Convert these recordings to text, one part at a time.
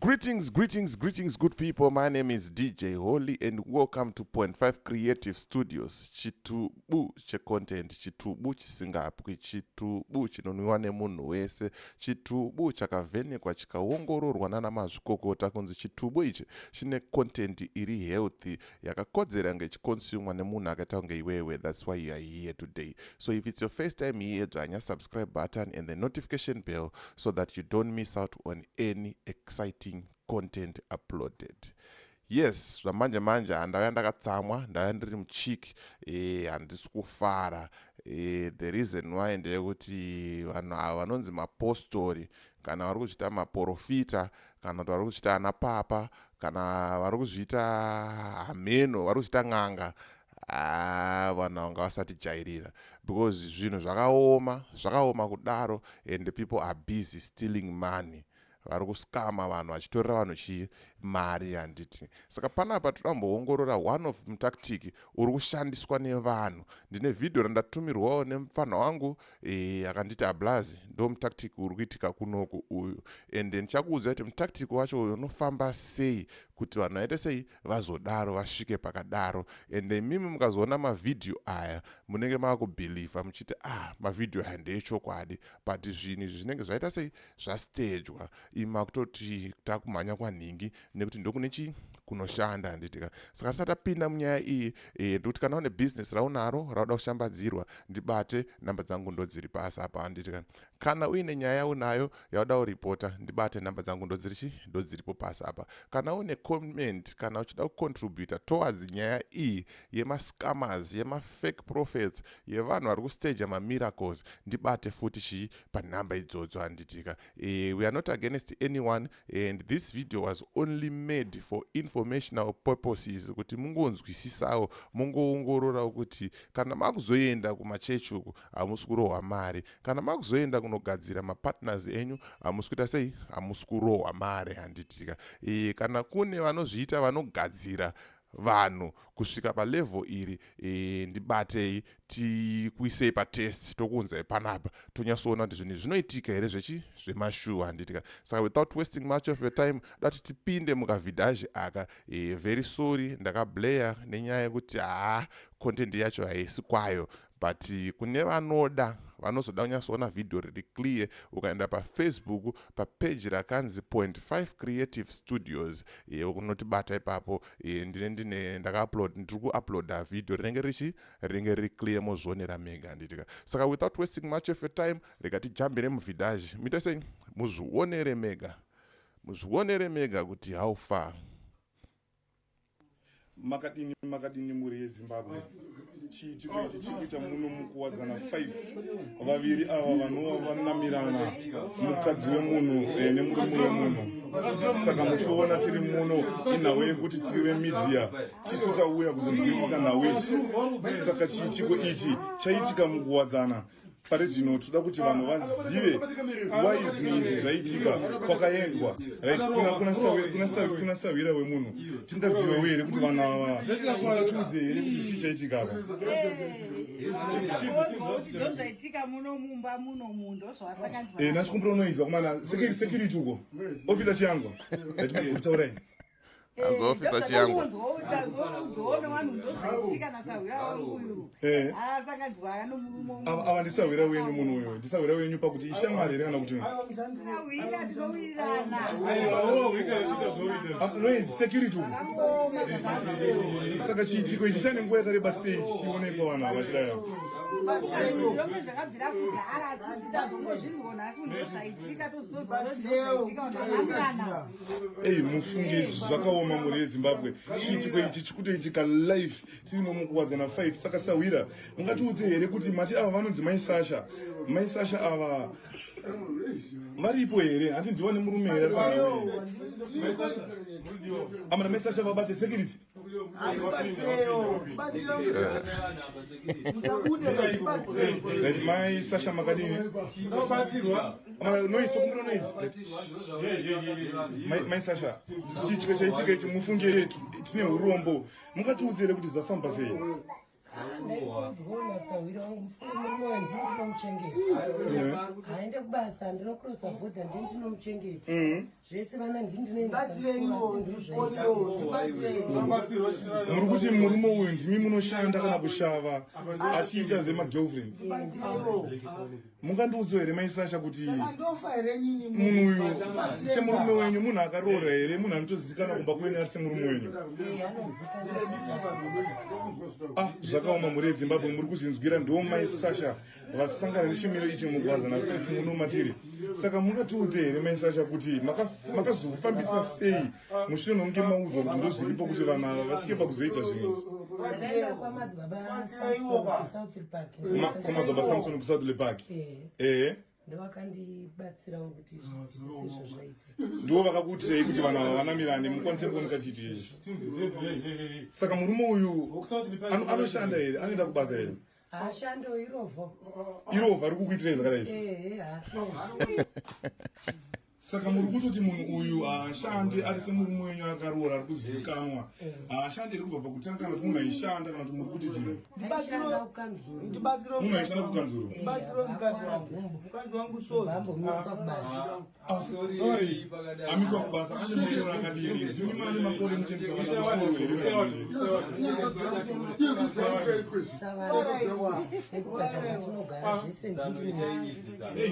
Greetings, good people. My name is DJ Holy, and welcome to Point 5 Creative Studios. Chitubu che content, chitubu chisingapwi, chitubu chinonwiwa nemunhu wese, chitubu chakavhenekwa chikaongororwa nana mazvikokota kunzi chitubu ichi chine content iri healthy yakakodzera ngechikonsumwa nemunhu akaita kunge iwewe. That's why you are here today. So if it's your first time here, dzvanya subscribe button and the notification bell so that you don't miss out on any exciting content uploaded. Yes, zvamanje handauya ndakatsamwa, ndauya ndiri muchiki, handisi kufara. The reason why ndeyekuti vanhu ava vanonzi mapostori, kana vari kuzviita maprofita, kana kuti vari kuzviita anapapa, kana vari kuzviita hameno, vari kuzviita n'anga, vanhu vanga vasatijairira, because zvinhu zvakaoma kudaro, and the people are busy stealing money. Vari kuskama vanhu vachitorera vanhu mari handiti. Saka panapa todamboongorora one of tactic uri kushandiswa nevanhu. Ndine video randatumirwawo nemufana wangu akanditi Ablazi, ndo tactic uri kuitika kunoku uyu. And ndichakuudza kuti tactic wacho uyu unofamba sei kuti vanhu vaite sei vazodaro vasvike pakadaro. And mimi mukazoona mavideo aya munenge makubhilivha muchiti mavideo aya ndeechokwadi, but zvinhu zvinenge zvaita sei zvastagwa. Ima kutoti takumhanya kwanhingi nekuti ndokune kunoshanda handitika. Saka tisati tapinda munyaya iyi, ndikuti kana une business raunaro rauda kushambadzirwa, ndibate namba dzangu ndo dziri pasi apa handitika. Kana uine nyaya unayo yauda kuripota, ndibate namba dzangu ndo dziripo pasi apa. Kana une comment, kana uchida kucontributa towards nyaya iyi yema-scammers, yema-fake prophets, yevanhu vari kustage ma-miracles, ndibate futi panhamba idzodzo handitika. We are not against anyone, and this video was only made for informational purposes, kuti mungonzwisisawo, mungoongorora kuti kana makuzoenda kumachechi uku hamusi kurohwa mari, kana makuzoenda kunogadzira mapartners enyu hamusi kuita sei, hamusi kurohwa mari handitika. Kana kune vanozviita vanogadzira vanhu kusvika palevel iri, ndibatei tikuisei patest tokunzai panapa tonyatsoona kuti zvinhu zvinoitika here zvemashuwa handitika. Saka without wasting much of your time, dati tipinde mukavidhaji aka. Very sorry ndakablaya nenyaya yekuti content yacho haisi kwayo, but kune vanoda vanozoda kunyatsoona video riri clear, ukaenda paFacebook papage rakanzi Point 5 Creative Studios, unotibata ipapo. Ndiri kuuploada video rinenge riri clear mozvionera mega handitika. Saka without wasting much of your time, rega tijambire muvidhaji muite sei muzvionere mega kuti how far. Makadini muri yeZimbabwe chiitiko ichi chikuita muno mukuwadzana 5 vaviri ava vanova vanamirana mukadzi wemunhu nemurume wemunhu. Saka muchiona tiri muno inhau yekuti tiri vemedia tisu tauya kuzonzwisisa nhau idzi. Saka chiitiko ichi chaitika mukuwadzana. Pari zvino toda kuti vanhu vazive why zvinhu izvi zvaitika kwakaendwa. Right, kuna sawira wemunhu tingaziva here kuti vanhu ava ungatiudze here kuti chii chaitika apa. Zvaitika muno mumba muno mundo zvawasangana. Nachikumbura unoizwa kumana security uko officer chiyangu kutaurai Anzo officer chiyangu ava ndisawira wenyu munhu uyo, ndisawira wenyu pakuti ishamwari here kana kuti noizi security uko. Saka chiitiko ichi chane nguva yakareba sei chionekwa vanhu ava vachidaya. Mufunge zvakaoma muri yeZimbabwe. Chiitiko ichi chikutoitika live tirimo mukuwadzana 5. Saka sawira mungatiudze here kuti mati ava vanonzi maisasha ava varipo here? Hati ndiwane murume here amana maisasha vabate security. Right, maisasha makadini noise tokumbura noise. Maisasha chiitiko chaitika ichi mufunge yetu tine urombo, mungatiudze here kuti zvafamba sei? Ndaiona sawira wangu murume wandinomuchengeta aende kubasa ndinokrosa bhodha ndinomuchengeta zvese vana ndindinoendesa muri kuti murume uyu ndimi munoshanda kana kushava achiita zvemagirlfriends mungandiudza here maisasha kuti munhu uyu semurume wenyu munhu akaroora here munhu anotozivikanwa kumba kwenyu ari semurume wenyu zvakaoma muri ezimbabwe muri kuzinzwira ndo maisasha vasangana nechimiro ichi mugwadzana 5 muno matiri saka mungatiudze here maisasha kuti makazofambisa sei mushure mekunge maudzwa kuti ndo zviripo kuti vanhu ava vasvike pakuzoita zvinhu kwamadzibaba samson kusouth park ndovakandibatsirawo kuti zvisizvo zvaita ndo vakakuitirei kuti vanhu ava vanamirane mukwanise kuoneka chitu izvi saka murume uyu anoshanda here anoenda kubasa here ashando irovha ari kukuitirei zvakadai saka muri kutoti munhu uyu haashande ari semurume wenyu akaroora ari kuzivikanwa haashande iri kubva pakutanga kana kuti munhu aishanda kana kuti muri kuti chino munhu aishanda kukanzuro amiswa kubasa ane munyoro akadini zvini mane makore muchendesa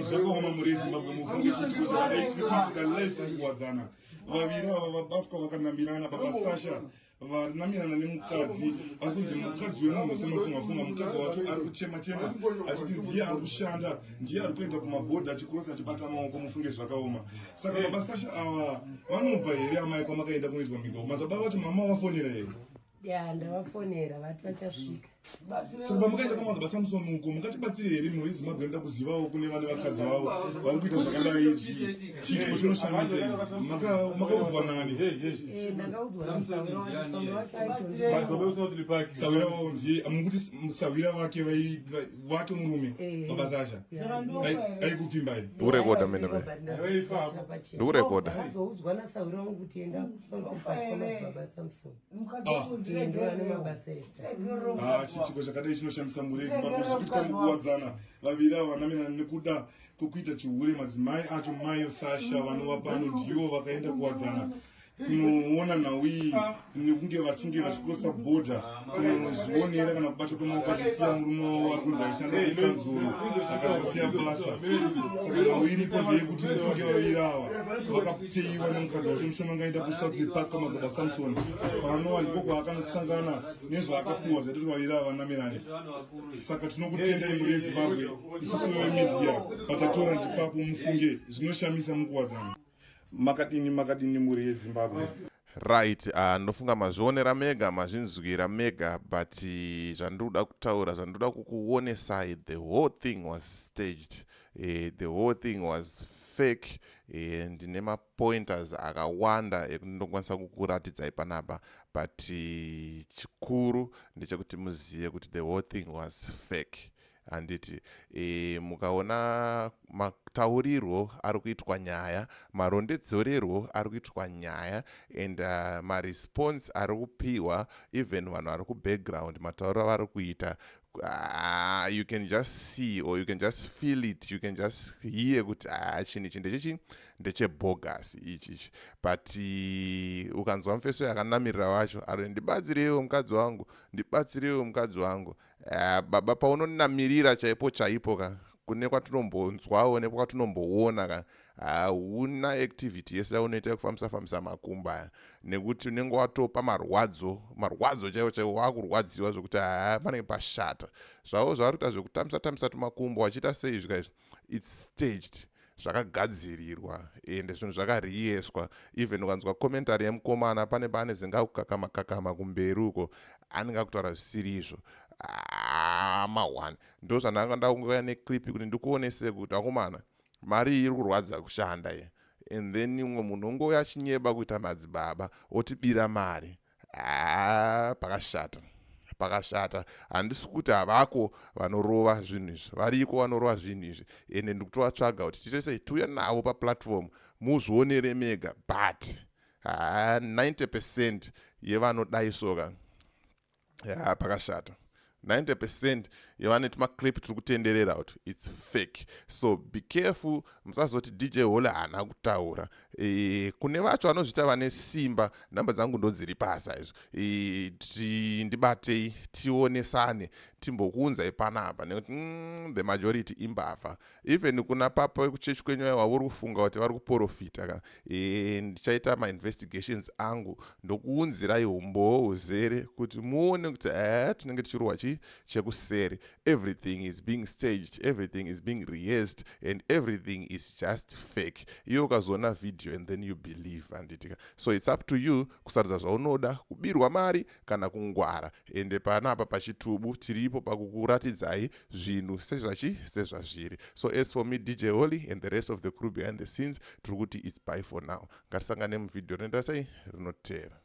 zvakaoma muri ezimbabwe mufunge chitiko chakadai chirikuitika life kuwadzana vaviri ava vabatwa vakanamirana babasasha vanamirana nemukadzi ari kunzi mukadzi wemunhu semafungafunga mukadzi wacho ari kuchema-chema achiti ndiye ari kushanda ndiye ari kuenda kumabhodha achikrosa achibata maoko mufunge zvakaoma saka babasasha ava vanobva here amai kwamakaenda kunoitwa migao madzibaba kuti mama wafonera here ndavafonera vati vachasvika saka pamakaenda kwamadzibaba samson uko mungatibatsire here mhuri yezimbabwe inoda kuzivawo kune vane vakadzi vavo vari kuita zvakadai ichi chiitiko chinoshamisa izvi makaudzwa nani ndakaudzwa sawira wavo ndiye mukuti sawira vake murume babasasha aikupfimbai urekoda mene ndikurekoda azoudzwa nasawira wangu kuti enda kwamadzibaba samson ndo ane mabasa ese chiitiko chakadai chinoshamisa mhuri yezimbabwe zvichiitika mukuwadzana vaviri ava vanamirana nekuda kwekuita chihure madzimai acho mai sasha vanova pano ndivo vakaenda kuwadzana kunoona nhau iyi nekunge vachinge vachikrosa bhodha kunozvionera kana kubata kwemaoko achisiya murume wavo vari kunzi achishanda kukanzuro akazosiya basa saka nhau iripo ndeyekuti mufunge vaviri ava vakateiwa nemukadzi wacho mushoma angaenda kusouth park kwamadzibaba samson pano handiko kwaakanosangana nezvaakapuwa zvaitoti vaviri ava vanamirane saka tinokutendai muri yezimbabwe isusu vemedia vatatora ndipapo mufunge zvinoshamisa mukuwadzana makadini muri yezimbabwe right ndofunga mazvionera mega mazvinzwira mega but zvandoda kutaura zvandoda kukuonesai the whole thing was staged the whole thing was fake ndine mapointers akawanda ekundokwanisa kukuratidzai panapa but chikuru ndechekuti muzive kuti the whole thing was fake handiti mukaona mataurirwo ari kuitwa nyaya marondedzererwo ari kuitwa nyaya and maresponse ari kupiwa even vanhu vari kubackground matauriro avari kuita you can just see or you can just feel it, you can just hear kuti chinhu ichi ndechebogus ichichi but ukanzwa mufeso yakanamirira wacho ari ndibatsirewo mukadzi wangu ndibatsirewo mukadzi wangu baba paunonamirira chaipo ka kune kwatinombonzwawo nekwatinomboona ka hauna activity yese yaunoita yekufambisa makumbo aya nekuti unenge watopa marwadzo chaiwo wakurwadziwa zvokuti panenge pashata zvavo zvavari kuita zvekutambisa tumakumbo wachiita sei zvikaizvi its staged zvakagadzirirwa ende zvinhu zvakariyeswa even ukanzwa komentari yemukomana pane zinga kukakama kumberi uko anenge akutaura zvisiri izvo mahwani ndo zvandanga kungouya neclip kuti ndikuonese kuti akomana mari iri kurwadza kushanda ye and then umwe munhu ungouya achinyeba kuita madzibaba otibira mari pakashata handisi kuti havako vanorova zvinhu izvi variko vanorova zvinhu izvi ende ndikutovatsvaga kuti titese tiuya navo paplatform muzvionere mega but 90% yevanodaisoka pakashata 90% yevaneti maclip tiri kutenderera kuti its fake so be careful musazoti DJ Hole haana kutaura kune vacho vanozvita vane simba, namba dzangu ndo dziri pasa izvo. Ndibatei tionesane timbokuunzai panapa nekuti the majority imbafa. Even kuna papa kuchechi kwenyu aiwa uri kufunga kuti vari kuprofita ka, ndichaita ma-investigations angu ndokuunzirai umboo uzere kuti muone kuti tinenge tichirwa chekuseri. Everything is being staged, everything is being rehearsed, and everything is just fake. Iyo ukazoona video and then you believe anditika. So it's up to you kusaridza zvaunoda, kubirwa mari kana kungwara. Ende panapa pachitubu tiripo pakukuratidzai zvinhu sezvazviri. So as for me, DJ Holly and the rest of the crew behind the scenes, tiri kuti it's bye for now. Ngatisangane muvidhio rinoenda sei rinotevera.